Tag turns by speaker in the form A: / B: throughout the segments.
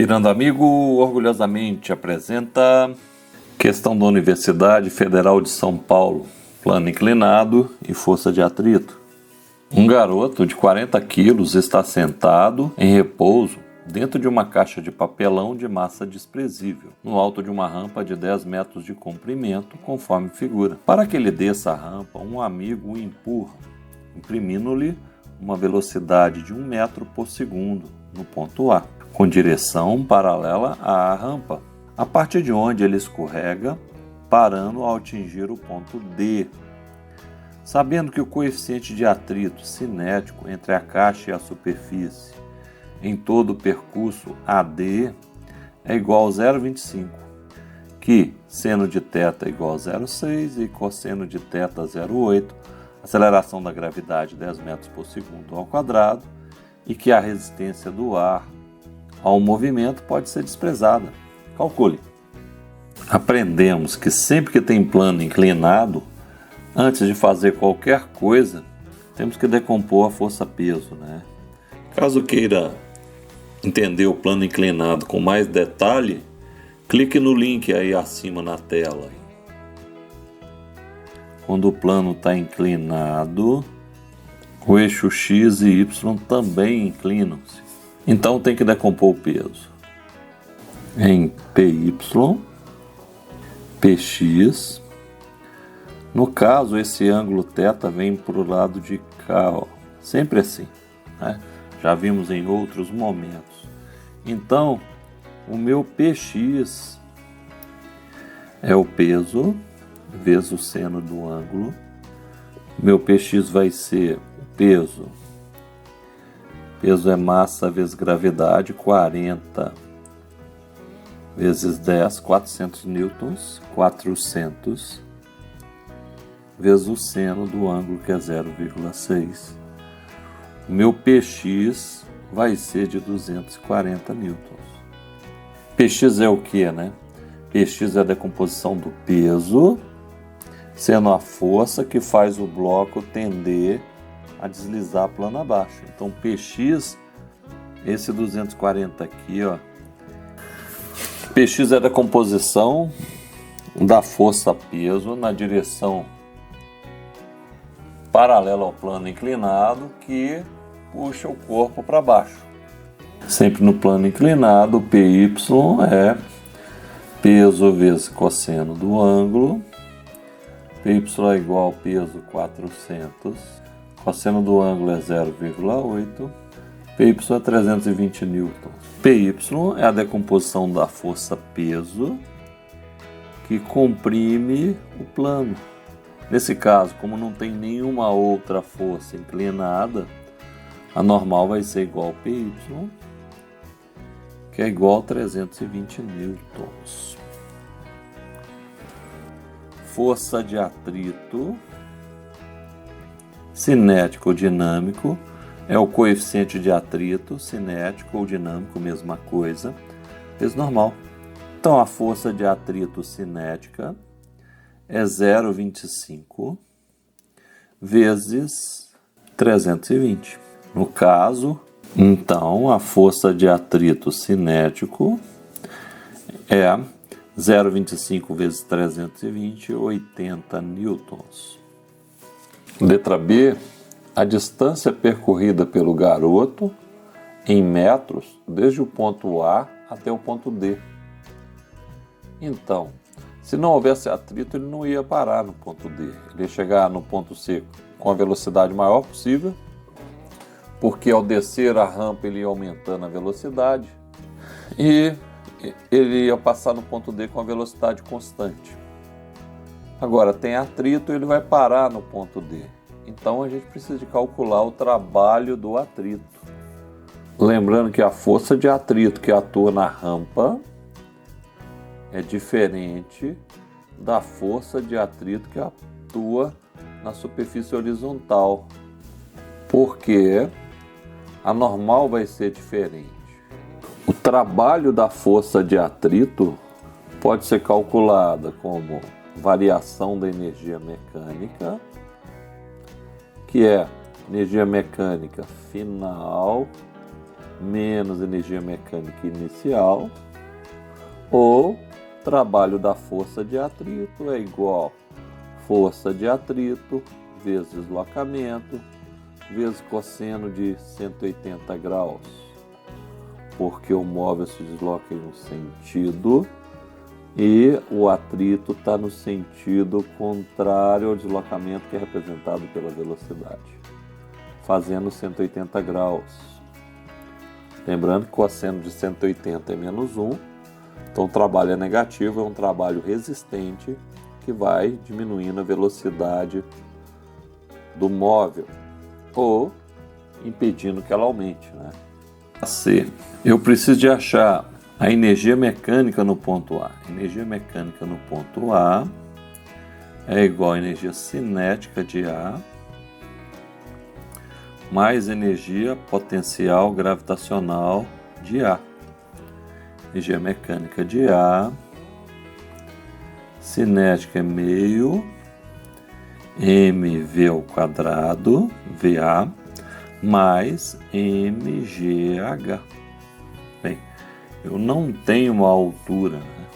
A: Pirando Amigo orgulhosamente apresenta questão da Universidade Federal de São Paulo, plano inclinado e força de atrito. Um garoto de 40 quilos está sentado em repouso dentro de uma caixa de papelão de massa desprezível, no alto de uma rampa de 10 metros de comprimento, conforme figura. Para que ele desça a rampa, um amigo o empurra, imprimindo-lhe uma velocidade de 1 metro por segundo no ponto A, com direção paralela à rampa, a partir de onde ele escorrega, parando ao atingir o ponto D. Sabendo que o coeficiente de atrito cinético entre a caixa e a superfície em todo o percurso AD é igual a 0,25, que seno de θ é igual a 0,6 e cosseno de θ 0,8, aceleração da gravidade 10 metros por segundo ao quadrado, e que a resistência do ar ao movimento pode ser desprezada. Calcule. Aprendemos que sempre que tem plano inclinado, antes de fazer qualquer coisa, temos que decompor a força-peso, né? Caso queira entender o plano inclinado com mais detalhe, clique no link aí acima na tela. Quando o plano está inclinado, o eixo X e Y também inclinam-se. Então tem que decompor o peso em PY, PX. No caso, esse ângulo θ vem para o lado de cá, ó. Sempre assim, né? Já vimos em outros momentos. Então, o meu PX é o peso vezes o seno do ângulo. Meu PX vai ser o peso. Peso é massa vezes gravidade, 40 vezes 10, 400 newtons, 400, vezes o seno do ângulo, que é 0,6. O meu PX vai ser de 240 newtons. PX é o que, né? PX é a decomposição do peso, sendo a força que faz o bloco tender a deslizar plano abaixo. Então PX, esse 240 aqui, ó, PX é a decomposição da força-peso na direção paralela ao plano inclinado que puxa o corpo para baixo. Sempre no plano inclinado, PY é peso vezes cosseno do ângulo. PY é igual ao peso 400. Cosseno do ângulo é 0,8. PY é 320 newtons. PY é a decomposição da força-peso que comprime o plano. Nesse caso, como não tem nenhuma outra força inclinada, a normal vai ser igual ao PY, que é igual a 320 newtons. Força de atrito cinético ou dinâmico é o coeficiente de atrito, cinético ou dinâmico, mesma coisa, vezes normal. Então a força de atrito cinética é 0,25 vezes 320. No caso, então, a força de atrito cinético é 0,25 vezes 320, 80 newtons. Letra B, a distância percorrida pelo garoto em metros desde o ponto A até o ponto D. Então, se não houvesse atrito, ele não ia parar no ponto D. Ele ia chegar no ponto C com a velocidade maior possível, porque ao descer a rampa ele ia aumentando a velocidade e ele ia passar no ponto D com a velocidade constante. Agora, tem atrito, ele vai parar no ponto D. Então a gente precisa de calcular o trabalho do atrito. Lembrando que a força de atrito que atua na rampa é diferente da força de atrito que atua na superfície horizontal, porque a normal vai ser diferente. O trabalho da força de atrito pode ser calculada como variação da energia mecânica, que é energia mecânica final menos energia mecânica inicial, ou trabalho da força de atrito é igual força de atrito vezes deslocamento vezes cosseno de 180 graus, porque o móvel se desloca em um sentido e o atrito está no sentido contrário ao deslocamento, que é representado pela velocidade, fazendo 180 graus. Lembrando que cosseno de 180 é menos 1, então o trabalho é negativo, é um trabalho resistente que vai diminuindo a velocidade do móvel ou impedindo que ela aumente, né? C. Eu preciso de achar a energia mecânica no ponto A. Energia mecânica no ponto A é igual a energia cinética de A mais energia potencial gravitacional de A. Energia mecânica de A, cinética é meio mv ao quadrado, VA, mais mgh. Bem, eu não tenho uma altura, né?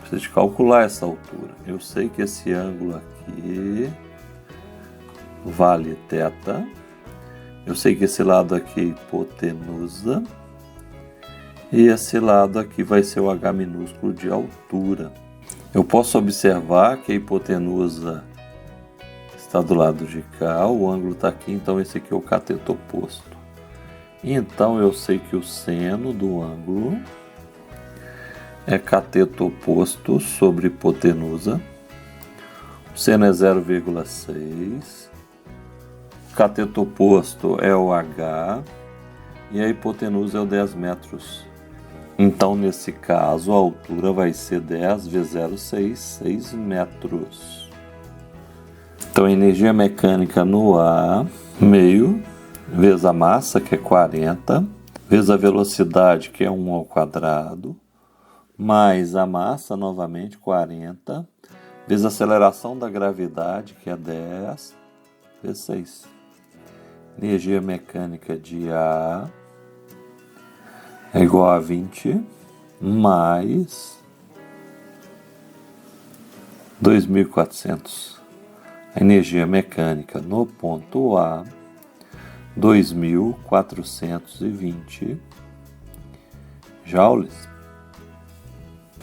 A: Preciso de calcular essa altura. Eu sei que esse ângulo aqui vale θ. Eu sei que esse lado aqui é hipotenusa. E esse lado aqui vai ser o H minúsculo de altura. Eu posso observar que a hipotenusa está do lado de cá, o ângulo está aqui, então esse aqui é o cateto oposto. Então eu sei que o seno do ângulo é cateto oposto sobre hipotenusa. O seno é 0,6. O cateto oposto é o H e a hipotenusa é o 10 metros. Então, nesse caso, a altura vai ser 10 vezes 0,6, 6 metros. Então, a energia mecânica no A, meio, vezes a massa, que é 40, vezes a velocidade, que é 1 ao quadrado, mais a massa, novamente, 40, vezes a aceleração da gravidade, que é 10, vezes 6. Energia mecânica de A é igual a 20 mais 2.400. A energia mecânica no ponto A, 2.420 joules.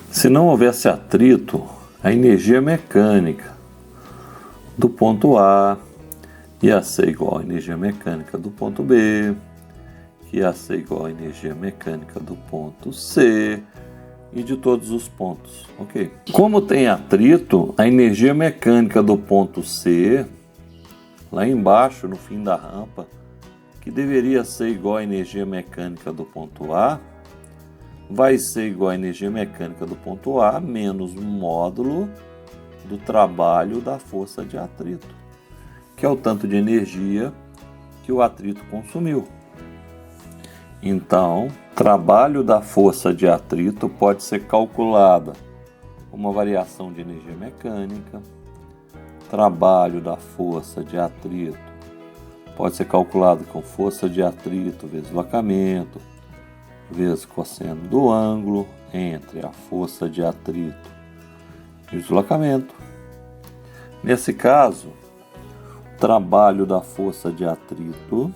A: Se não houvesse atrito, a energia mecânica do ponto A ia ser igual à energia mecânica do ponto B, que ia ser igual à energia mecânica do ponto C e de todos os pontos, ok? Como tem atrito, a energia mecânica do ponto C, lá embaixo, no fim da rampa, que deveria ser igual à energia mecânica do ponto A, vai ser igual à energia mecânica do ponto A menos o módulo do trabalho da força de atrito, que é o tanto de energia que o atrito consumiu. Então, trabalho da força de atrito pode ser calculada como uma variação de energia mecânica. Trabalho da força de atrito pode ser calculado com força de atrito vezes deslocamento, vezes cosseno do ângulo entre a força de atrito e o deslocamento. Nesse caso, o trabalho da força de atrito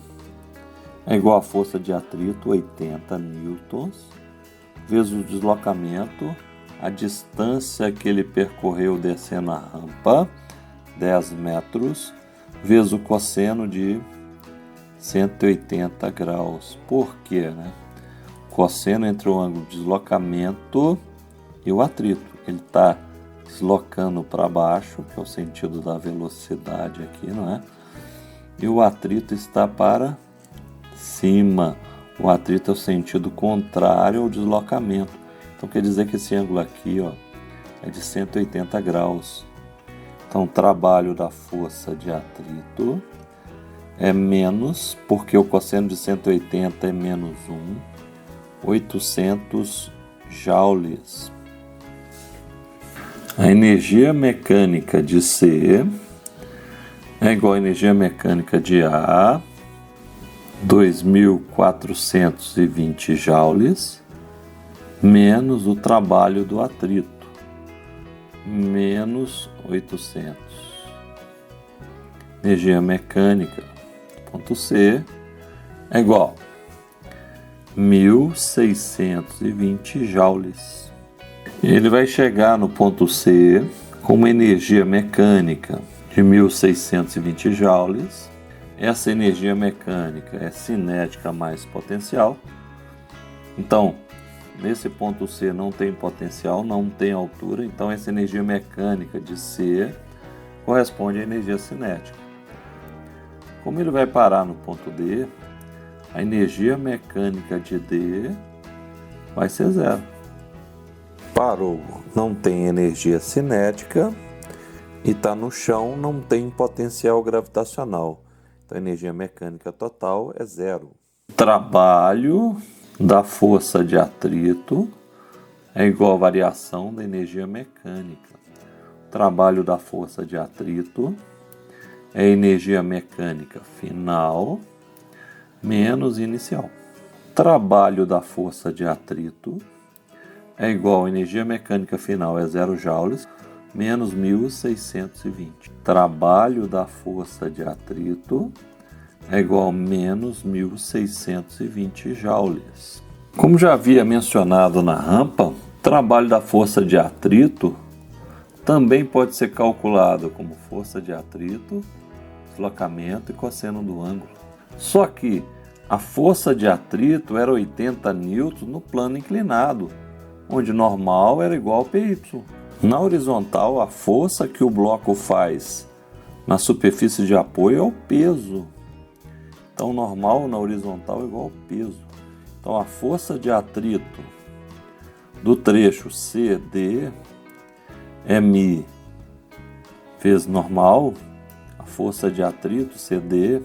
A: é igual à força de atrito, 80 newtons, vezes o deslocamento, a distância que ele percorreu descendo a rampa, 10 metros, vezes o cosseno de 180 graus. Por quê, né? Cosseno entre o ângulo de deslocamento e o atrito. Ele está deslocando para baixo, que é o sentido da velocidade aqui, não é? E o atrito está para cima. O atrito é o sentido contrário ao deslocamento. Então quer dizer que esse ângulo aqui, ó, é de 180 graus. Então o trabalho da força de atrito é menos, porque o cosseno de 180 é menos 1, 800 joules. A energia mecânica de C é igual à energia mecânica de A 2.420 joules menos o trabalho do atrito, menos 800. Energia mecânica, ponto C, é igual a 1.620 joules. Ele vai chegar no ponto C com uma energia mecânica de 1.620 joules. Essa energia mecânica é cinética mais potencial. Então, nesse ponto C não tem potencial, não tem altura. Então, essa energia mecânica de C corresponde à energia cinética. Como ele vai parar no ponto D, a energia mecânica de D vai ser zero. Parou, não tem energia cinética e está no chão, não tem potencial gravitacional. Então a energia mecânica total é zero. Trabalho da força de atrito é igual à variação da energia mecânica. Trabalho da força de atrito é a energia mecânica final menos inicial. Trabalho da força de atrito é igual a energia mecânica final é 0 joules menos 1.620. Trabalho da força de atrito é igual a menos 1.620 joules. Como já havia mencionado na rampa, o trabalho da força de atrito também pode ser calculado como força de atrito, deslocamento e cosseno do ângulo. Só que a força de atrito era 80 newtons no plano inclinado, onde normal era igual a PY. Na horizontal, a força que o bloco faz na superfície de apoio é o peso. Então, normal na horizontal é igual ao peso. Então, a força de atrito do trecho CD é μ vezes normal. A força de atrito CD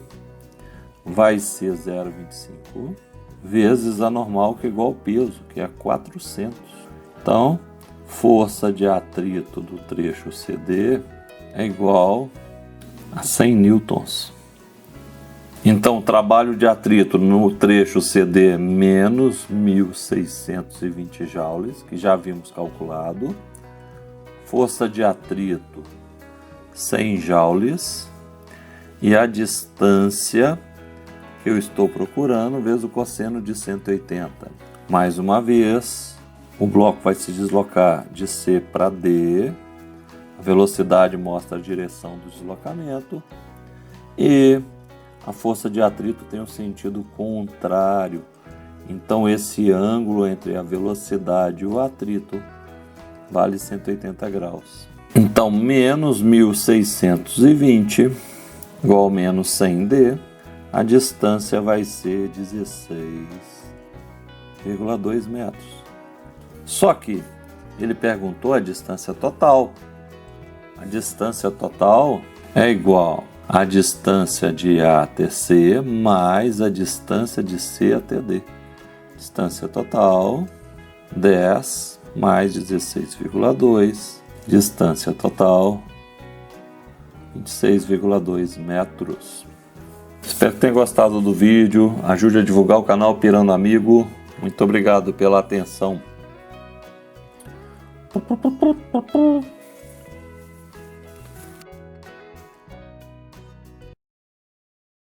A: vai ser 0,25 vezes a normal, que é igual ao peso, que é 400. Então, força de atrito do trecho CD é igual a 100 newtons. Então, o trabalho de atrito no trecho CD é menos 1.620 joules, que já vimos calculado. Força de atrito, 100 joules. E a distância que eu estou procurando, vezes o cosseno de 180. Mais uma vez, o bloco vai se deslocar de C para D. A velocidade mostra a direção do deslocamento. E a força de atrito tem um sentido contrário. Então, esse ângulo entre a velocidade e o atrito vale 180 graus. Então, menos 1.620 igual a menos 100D. A distância vai ser 16,2 metros. Só que ele perguntou a distância total. A distância total é igual à distância de A até C mais a distância de C até D. Distância total, 10 mais 16,2. Distância total, 26,2 metros. Espero que tenha gostado do vídeo. Ajude a divulgar o canal Pirando Amigo. Muito obrigado pela atenção.